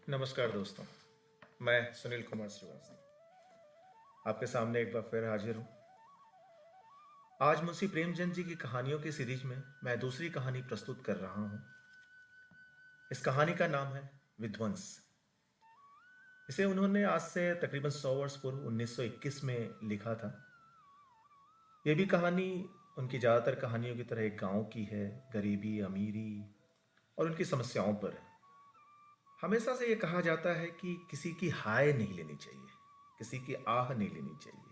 नमस्कार दोस्तों। मैं सुनील कुमार श्रीवास्तव आपके सामने एक बार फिर हाजिर हूँ। आज मुंशी प्रेमचंद जी की कहानियों की सीरीज में मैं दूसरी कहानी प्रस्तुत कर रहा हूँ। इस कहानी का नाम है विध्वंस। इसे उन्होंने आज से तकरीबन 100 वर्ष पूर्व 1921 में लिखा था। यह भी कहानी उनकी ज़्यादातर कहानियों की तरह एक गांव की है, गरीबी, अमीरी और उनकी समस्याओं पर है। हमेशा से ये कहा जाता है कि किसी की हाय नहीं लेनी चाहिए, किसी की आह नहीं लेनी चाहिए,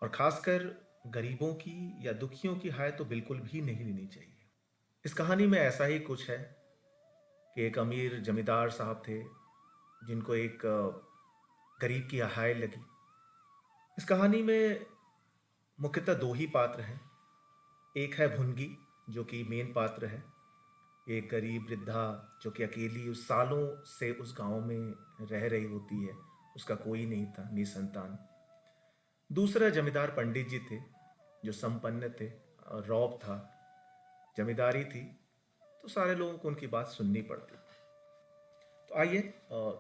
और खासकर गरीबों की या दुखियों की हाय तो बिल्कुल भी नहीं लेनी चाहिए। इस कहानी में ऐसा ही कुछ है कि एक अमीर जमींदार साहब थे जिनको एक गरीब की हाय लगी। इस कहानी में मुख्यतः दो ही पात्र हैं। एक है भुनगी जो कि मेन पात्र है, एक गरीब वृद्धा जो कि अकेली उस सालों से उस गांव में रह रही होती है, उसका कोई नहीं था, निसंतान। दूसरा जमींदार पंडित जी थे जो संपन्न थे, रौब था, जमींदारी थी, तो सारे लोगों को उनकी बात सुननी पड़ती। तो आइए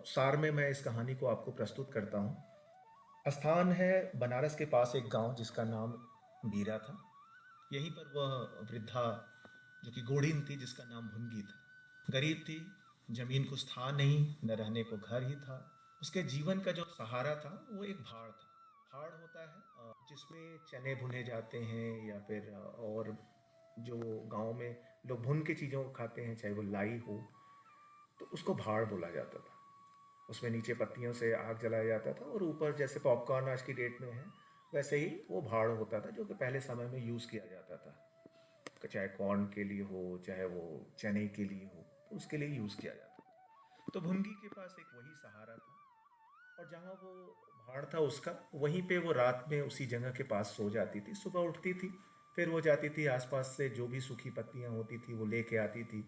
सार में मैं इस कहानी को आपको प्रस्तुत करता हूँ। स्थान है बनारस के पास एक गांव जिसका नाम बीरा था। यहीं पर वह वृद्धा जो कि गोढ़िन थी जिसका नाम भुनगी था, गरीब थी, जमीन कुछ था नहीं, न रहने को घर ही था। उसके जीवन का जो सहारा था वो एक भाड़ था। भाड़ होता है जिसमें चने भुने जाते हैं या फिर और जो गांव में लोग भुन के चीज़ों को खाते हैं, चाहे वो लाई हो, तो उसको भाड़ बोला जाता था। उसमें नीचे पत्तियों से आग जलाया जाता था और ऊपर जैसे पॉपकॉर्न आज की डेट में है वैसे ही वो भाड़ होता था जो कि पहले समय में यूज़ किया जाता था। चाहे कॉर्न के लिए हो, चाहे वो चने के लिए हो, तो उसके लिए यूज़ किया जाता था। तो भुनगी के पास एक वही सहारा था, और जहाँ वो भाड़ था उसका, वहीं पे वो रात में उसी जगह के पास सो जाती थी। सुबह उठती थी, फिर वो जाती थी आसपास से जो भी सूखी पत्तियाँ होती थी वो लेके आती थी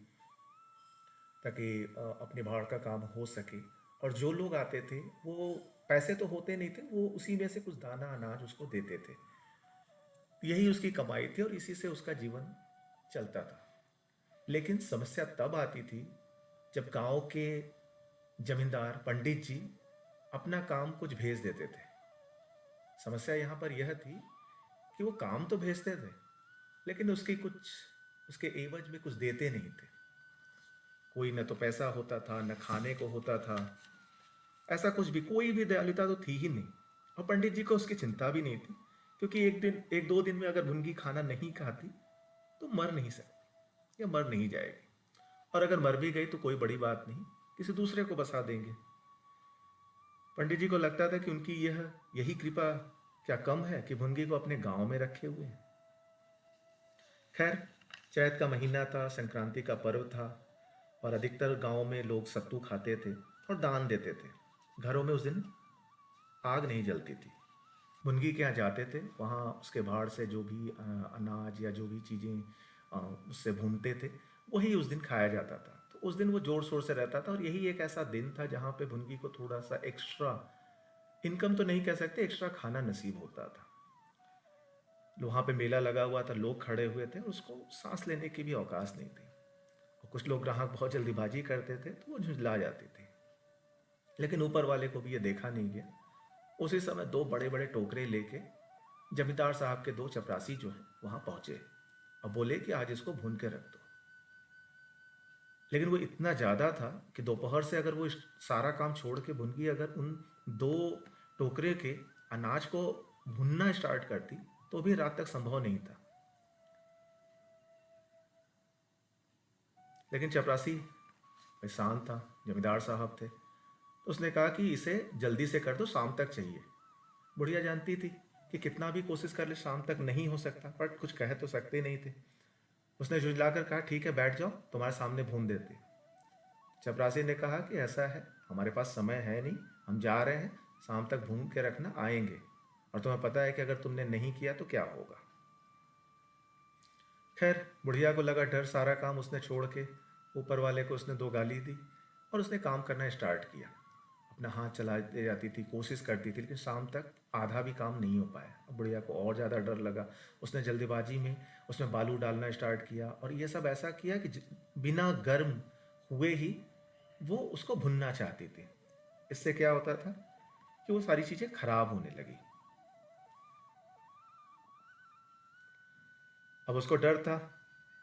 ताकि अपने भाड़ का काम हो सके। और जो लोग आते थे वो पैसे तो होते नहीं थे, वो उसी में से कुछ दाना अनाज उसको देते थे। यही उसकी कमाई थी और इसी से उसका जीवन चलता था। लेकिन समस्या तब आती थी जब गांव के जमींदार पंडित जी अपना काम कुछ भेज देते थे। समस्या यहाँ पर यह थी कि वो काम तो भेजते थे लेकिन उसकी कुछ उसके एवज में कुछ देते नहीं थे। कोई न तो पैसा होता था, न खाने को होता था, ऐसा कुछ भी, कोई भी दयालुता तो थी ही नहीं। और पंडित जी को उसकी चिंता भी नहीं थी, क्योंकि एक दो दिन में अगर भुनगी खाना नहीं खाती तो मर नहीं सकती या मर नहीं जाएगी, और अगर मर भी गई तो कोई बड़ी बात नहीं, किसी दूसरे को बसा देंगे। पंडित जी को लगता था कि उनकी यही कृपा क्या कम है कि भुनगी को अपने गांव में रखे हुए हैं। खैर, चैत का महीना था, संक्रांति का पर्व था, और अधिकतर गांव में लोग सत्तू खाते थे और दान देते थे। घरों में उस दिन आग नहीं जलती थी। मुनगी के यहाँ जाते थे, वहाँ उसके भाड़ से जो भी अनाज या जो भी चीज़ें उससे भूनते थे वही उस दिन खाया जाता था। तो उस दिन वो जोर शोर से रहता था, और यही एक ऐसा दिन था जहाँ पे भुनगी को थोड़ा सा एक्स्ट्रा इनकम तो नहीं कह सकते, एक्स्ट्रा खाना नसीब होता था। वहाँ पे मेला लगा हुआ था, लोग खड़े हुए थे, उसको सांस लेने की भी अवकाश नहीं थी। और कुछ लोग ग्राहक बहुत जल्दीबाजी करते थे तो वो झुंझला जाते थे। लेकिन ऊपर वाले को भी ये देखा नहीं गया। उसी समय दो बड़े बड़े टोकरे लेके जमींदार साहब के दो चपरासी जो हैं वहां पहुंचे और बोले कि आज इसको भून के रख दो। लेकिन वो इतना ज़्यादा था कि दोपहर से अगर वो सारा काम छोड़ के भुनगी अगर उन दो टोकरे के अनाज को भुनना स्टार्ट करती तो भी रात तक संभव नहीं था। लेकिन चपरासी शांत था, जमींदार साहब थे, तो उसने कहा कि इसे जल्दी से कर दो, शाम तक चाहिए। बुढ़िया जानती थी कि कितना भी कोशिश कर ले शाम तक नहीं हो सकता, पर कुछ कह तो सकते नहीं थे। उसने झुंझलाकर कहा, ठीक है बैठ जाओ, तुम्हारे सामने भून देते। चपरासी ने कहा कि ऐसा है, हमारे पास समय है नहीं, हम जा रहे हैं, शाम तक भून के रखना, आएंगे, और तुम्हें पता है कि अगर तुमने नहीं किया तो क्या होगा। खैर, बुढ़िया को लगा डर, सारा काम उसने छोड़ के ऊपर वाले को उसने दो गाली दी और उसने काम करना स्टार्ट किया। अपना हाथ चलाते जाती थी, कोशिश करती थी, लेकिन शाम तक आधा भी काम नहीं हो पाया। अब बुढ़िया को और ज़्यादा डर लगा। उसने जल्दीबाजी में उसमें बालू डालना स्टार्ट किया और ये सब ऐसा किया कि बिना गर्म हुए ही वो उसको भुनना चाहती थी। इससे क्या होता था कि वो सारी चीजें खराब होने लगी। अब उसको डर था,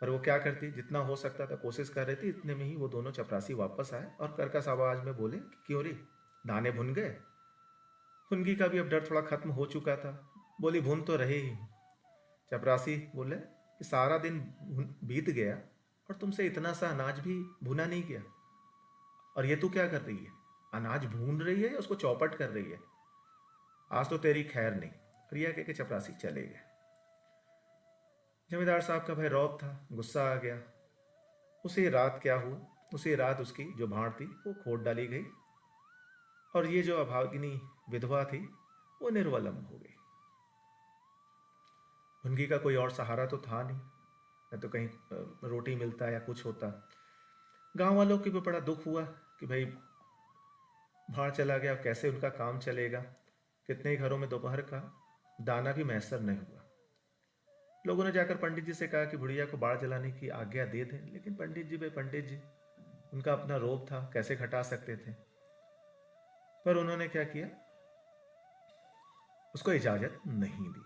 पर वो क्या करती, जितना हो सकता था कोशिश कर रही थी। इतने में ही वो दोनों चपरासी वापस आए और कर्कश आवाज में बोले कि क्यों रे, दाने भुन गए? हुनगी का भी अब डर थोड़ा खत्म हो चुका था। बोली भून तो रहे ही। चपरासी बोले कि सारा दिन बीत गया और तुमसे इतना सा अनाज भी भुना नहीं गया, और ये तू क्या कर रही है? अनाज भून रही है या उसको चौपट कर रही है? आज तो तेरी खैर नहीं। और यह कह के चपरासी चले गए। जमींदार साहब का भाई रौब था, गुस्सा आ गया। उसी रात क्या हुआ, उसी रात उसकी जो भाड़ थी वो खोद डाली गई, और ये जो अभागिनी विधवा थी वो निर्वलम हो गई। उनकी का कोई और सहारा तो था नहीं, न तो कहीं रोटी मिलता या कुछ होता। गांव वालों की भी बड़ा दुख हुआ कि भाई भाड़ चला गया, कैसे उनका काम चलेगा। कितने ही घरों में दोपहर का दाना भी मैसर नहीं हुआ। लोगों ने जाकर पंडित जी से कहा कि बुढ़िया को बाढ़ जलाने की आज्ञा दे दें, लेकिन पंडित जी उनका अपना रोब था, कैसे घटा सकते थे। पर उन्होंने क्या किया, उसको इजाजत नहीं दी।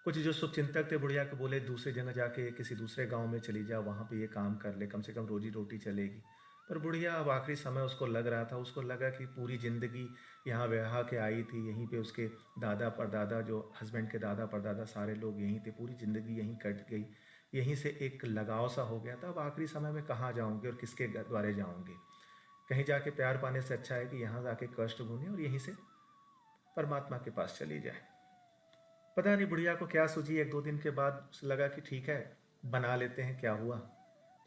कुछ जो शुभचिंतक थे बुढ़िया को बोले दूसरी जगह जाके किसी दूसरे गांव में चली जा, वहां पे ये काम कर ले, कम से कम रोजी रोटी चलेगी। पर बुढ़िया अब आखिरी समय उसको लग रहा था, उसको लगा कि पूरी जिंदगी यहाँ ब्याह के आई थी, यहीं पे उसके दादा परदादा, जो हस्बैंड के दादा परदादा सारे लोग यहीं थे, पूरी जिंदगी यहीं कट गई, यहीं से एक लगाव सा हो गया था। अब आखिरी समय में कहाँ जाऊँगी और किसके द्वारे जाऊँगी? कहीं जाके प्यार पाने से अच्छा है कि यहाँ जाके कष्ट भूने और यहीं से परमात्मा के पास चली जाए। पता नहीं बुढ़िया को क्या सूझी, एक दो दिन के बाद उसे लगा कि ठीक है, बना लेते हैं, क्या हुआ,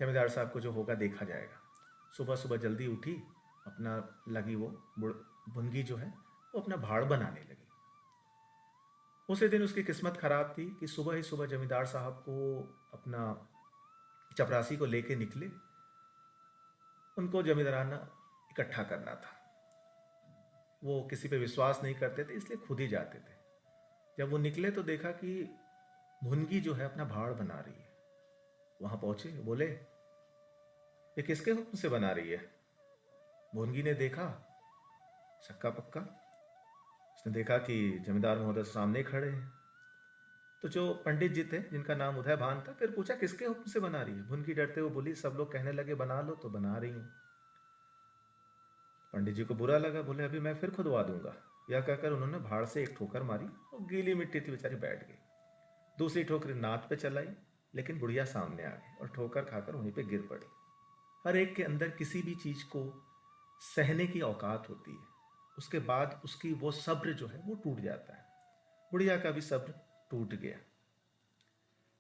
जमींदार साहब को जो होगा देखा जाएगा। सुबह सुबह जल्दी उठी, अपना लगी वो भुनगी जो है वो अपना भाड़ बनाने लगी। उसी दिन उसकी किस्मत खराब थी कि सुबह ही सुबह जमींदार साहब को अपना चपरासी को लेके निकले। उनको जमींदाराना इकट्ठा करना था। वो किसी पे विश्वास नहीं करते थे, इसलिए खुद ही जाते थे। जब वो निकले तो देखा कि भुनगी जो है अपना भाड़ बना रही है। वहां पहुंचे, बोले ये किसके हुक्म से बना रही है? भुनगी ने देखा, सक्का पक्का उसने देखा कि जमींदार महोदय सामने खड़े हैं। तो जो पंडित जी थे, जिनका नाम उदय भान था, फिर पूछा किसके हुक्म से बना रही है? भुनगी डरते हुए बोली सब लोग कहने लगे बना लो तो बना रही हूं। पंडित जी को बुरा लगा, बोले अभी मैं फिर खुदवा दूंगा। यह कहकर उन्होंने भाड़ से एक ठोकर मारी और गीली मिट्टी थी, बेचारी बैठ गई। दूसरी ठोकर नाथ पे चलाई, लेकिन बुढ़िया सामने आ गई और ठोकर खाकर वहीं पे गिर पड़ी। हर एक के अंदर किसी भी चीज को सहने की औकात होती है, उसके बाद उसकी वो सब्र जो है वो टूट जाता है। बुढ़िया का भी सब्र टूट गया,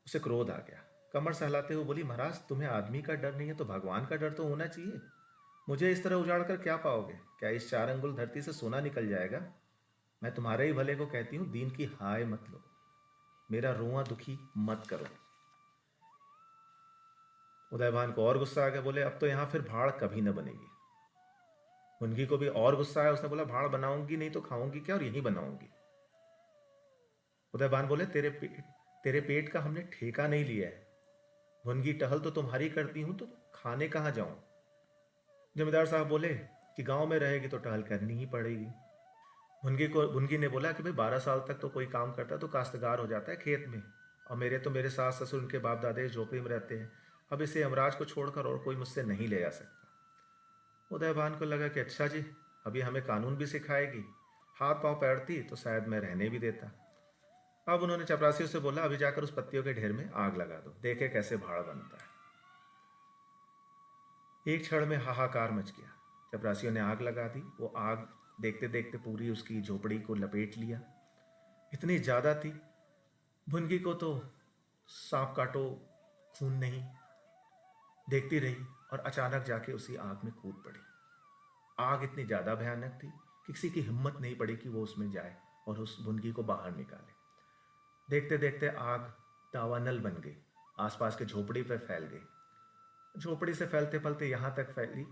उसे क्रोध आ गया। कमर सहलाते हुए बोली महाराज, तुम्हें आदमी का डर नहीं है तो भगवान का डर तो होना चाहिए। मुझे इस तरह उजाड़ कर क्या पाओगे? क्या इस 4 अंगुल धरती से सोना निकल जाएगा? मैं तुम्हारे ही भले को कहती हूं, दीन की हाय मत लो, मेरा रोआ दुखी मत करो। उदयभान को और गुस्सा आ गया, बोले अब तो यहां फिर भाड़ कभी न बनेगी। मुनगी को भी और गुस्सा आया, उसने बोला भाड़ बनाऊंगी नहीं तो खाऊंगी क्या, और यहीं बनाऊंगी। उदयभान बोले तेरे पेट का हमने ठेका नहीं लिया है। मुनगी टहल तो तुम्हारी करती हूं, तो खाने कहां जाऊं? जमींदार साहब बोले कि गांव में रहेगी तो टहल करनी ही पड़ेगी। मुनगी ने बोला कि भाई 12 साल तक तो कोई काम करता तो काश्तकार हो जाता है खेत में, और मेरे सास ससुर उनके बाप दादे झोपड़ी में रहते हैं। अब इसे यमराज को छोड़कर और कोई मुझसे नहीं ले जा सकता। उदयभान को लगा कि अच्छा जी, अभी हमें कानून भी सिखाएगी। हाथ पांव पैरती तो शायद मैं रहने भी देता। अब उन्होंने चपरासियों से बोला अभी जाकर उस पत्तियों के ढेर में आग लगा दो, देखे कैसे भाड़ बनता है। एक क्षण में हाहाकार मच गया। चपरासियों ने आग लगा दी। वो आग देखते देखते पूरी उसकी झोपड़ी को लपेट लिया। इतनी ज्यादा थी, भुनगी को तो सांप काटो खून नहीं। देखती रही और अचानक जाके उसी आग में कूद पड़ी। आग इतनी ज्यादा भयानक थी कि किसी की हिम्मत नहीं पड़ी कि वो उसमें जाए और उस भुनगी को बाहर निकाले। देखते देखते आग दावानल बन गई, आसपास के झोपड़ी पर फैल गई। झोपड़ी से फैलते फैलते यहां तक फैली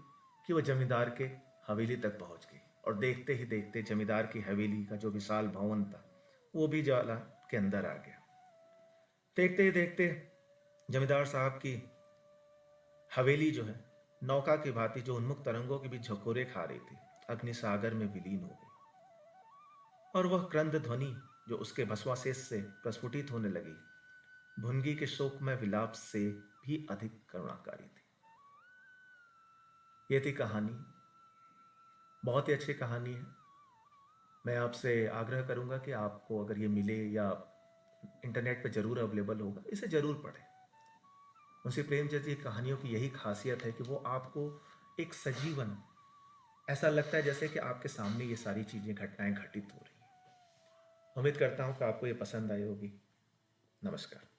कि वह जमींदार के हवेली तक पहुंच गई, और देखते ही देखते जमींदार की हवेली का जो विशाल भवन था वो भी ज्वाला के अंदर आ गया। देखते ही देखते जमींदार साहब की हवेली जो है नौका की भांति जो उन्मुख तरंगों के बीच झकोरे खा रही थी, अग्नि सागर में विलीन हो गई। और वह क्रंद ध्वनि जो उसके भस्माशेष से प्रस्फुटित होने लगी, भुनगी के शोकमय विलाप से भी अधिक करुणाकारी थी। यह थी कहानी। बहुत ही अच्छी कहानी है। मैं आपसे आग्रह करूंगा कि आपको अगर ये मिले या इंटरनेट पे जरूर अवेलेबल होगा, इसे जरूर पढ़ें। मुंशी प्रेमचंद जी की कहानियों की यही खासियत है कि वो आपको एक सजीवन, ऐसा लगता है जैसे कि आपके सामने ये सारी चीजें, घटनाएं घटित हो रही हैं। उम्मीद करता हूं कि आपको ये पसंद आई होगी। नमस्कार।